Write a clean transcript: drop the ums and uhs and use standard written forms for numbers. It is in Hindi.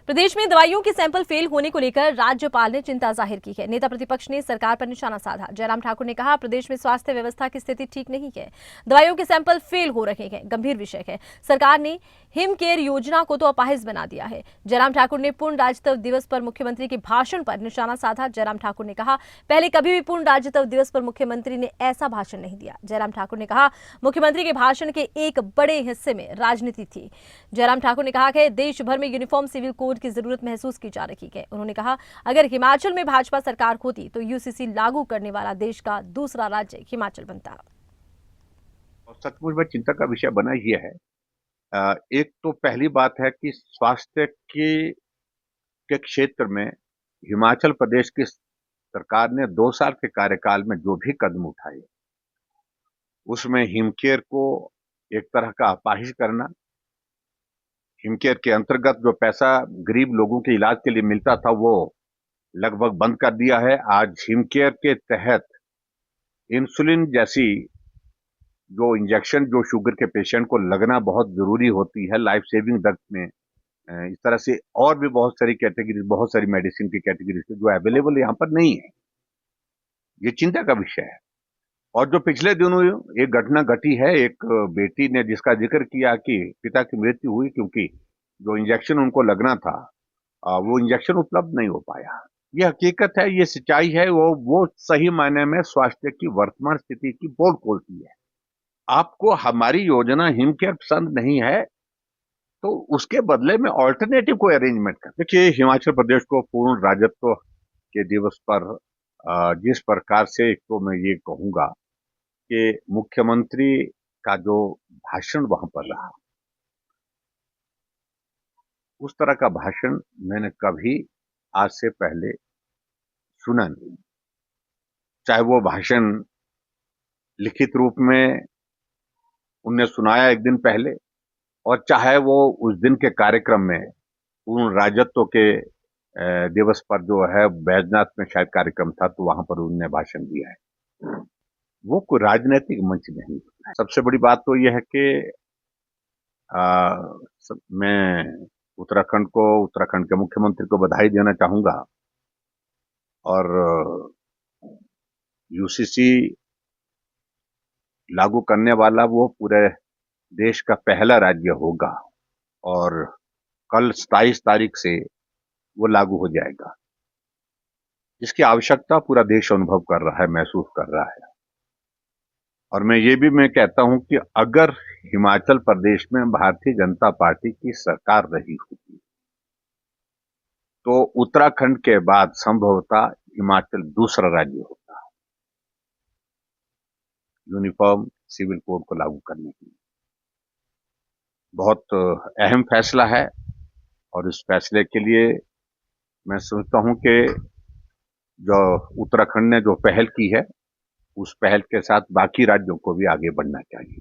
प्रदेश में दवाइयों के सैंपल फेल होने को लेकर राज्यपाल ने चिंता जाहिर की है। नेता प्रतिपक्ष ने सरकार पर निशाना साधा। जयराम ठाकुर ने कहा, प्रदेश में स्वास्थ्य व्यवस्था की स्थिति ठीक नहीं है, दवाइयों के सैंपल फेल हो रहे हैं, गंभीर विषय है। सरकार ने हिम केयर योजना को तो अपाहिज बना दिया है। जयराम ठाकुर ने पूर्ण राज्यत्व दिवस पर मुख्यमंत्री के भाषण पर निशाना साधा। जयराम ठाकुर ने कहा, पहले कभी भी पूर्ण राज्यत्व दिवस पर मुख्यमंत्री ने ऐसा भाषण नहीं दिया। जयराम ठाकुर ने कहा, मुख्यमंत्री के भाषण के एक बड़े हिस्से में राजनीति थी। जयराम ठाकुर ने कहा कि देश भर में यूनिफॉर्म सिविल कोड की जरूरत महसूस की जा रही है। उन्होंने कहा, अगर हिमाचल में भाजपा सरकार होती तो यूसीसी लागू करने वाला देश का दूसरा राज्य हिमाचल बनता। सचमुच में चिंता का विषय बना ही है। एक तो पहली बात है कि स्वास्थ्य के क्षेत्र में हिमाचल प्रदेश की सरकार ने 2 साल के कार्यकाल में जो भी कदम उठाए, उसमें हिमकेयर को एक तरह का अपाहिज करना, हिमकेयर के अंतर्गत जो पैसा गरीब लोगों के इलाज के लिए मिलता था वो लगभग बंद कर दिया है। आज हिमकेयर के तहत इंसुलिन जैसी जो इंजेक्शन जो शुगर के पेशेंट को लगना बहुत जरूरी होती है लाइफ सेविंग ड्रग में, इस तरह से और भी बहुत सारी कैटेगरी, बहुत सारी मेडिसिन की कैटेगरी जो अवेलेबल यहाँ पर नहीं है, ये चिंता का विषय है। और जो पिछले दिनों एक घटना घटी है, एक बेटी ने जिसका जिक्र किया कि पिता की मृत्यु हुई क्योंकि जो इंजेक्शन उनको लगना था वो इंजेक्शन उपलब्ध नहीं हो पाया। ये हकीकत है, ये सच्चाई है, वो सही मायने में स्वास्थ्य की वर्तमान स्थिति की पोल खोलती है। आपको हमारी योजना हिमकेयर पसंद नहीं है तो उसके बदले में ऑल्टरनेटिव कोई अरेंजमेंट कर। देखिए, हिमाचल प्रदेश को पूर्ण राज्यत्व के दिवस पर जिस प्रकार से, एक तो मैं ये कहूंगा कि मुख्यमंत्री का जो भाषण वहां पर रहा, उस तरह का भाषण मैंने कभी आज से पहले सुना नहीं। चाहे वो भाषण लिखित रूप में उनने सुनाया एक दिन पहले, और चाहे वो उस दिन के कार्यक्रम में पूर्ण राज्यत्व के दिवस पर जो है बैजनाथ में शायद कार्यक्रम था, तो वहां पर उन्होंने भाषण दिया है। वो कोई राजनीतिक मंच नहीं है। सबसे बड़ी बात तो यह है कि मैं उत्तराखंड के मुख्यमंत्री को बधाई देना चाहूंगा, और यूसीसी लागू करने वाला वो पूरे देश का पहला राज्य होगा, और कल 27 तारीख से वो लागू हो जाएगा। इसकी आवश्यकता पूरा देश अनुभव कर रहा है, महसूस कर रहा है। और मैं कहता हूं कि अगर हिमाचल प्रदेश में भारतीय जनता पार्टी की सरकार रही होती तो उत्तराखंड के बाद संभवतः हिमाचल दूसरा राज्य होता यूनिफॉर्म सिविल कोड को लागू करने के लिए। बहुत अहम फैसला है, और इस फैसले के लिए मैं सोचता हूं कि जो उत्तराखंड ने जो पहल की है, उस पहल के साथ बाकी राज्यों को भी आगे बढ़ना चाहिए।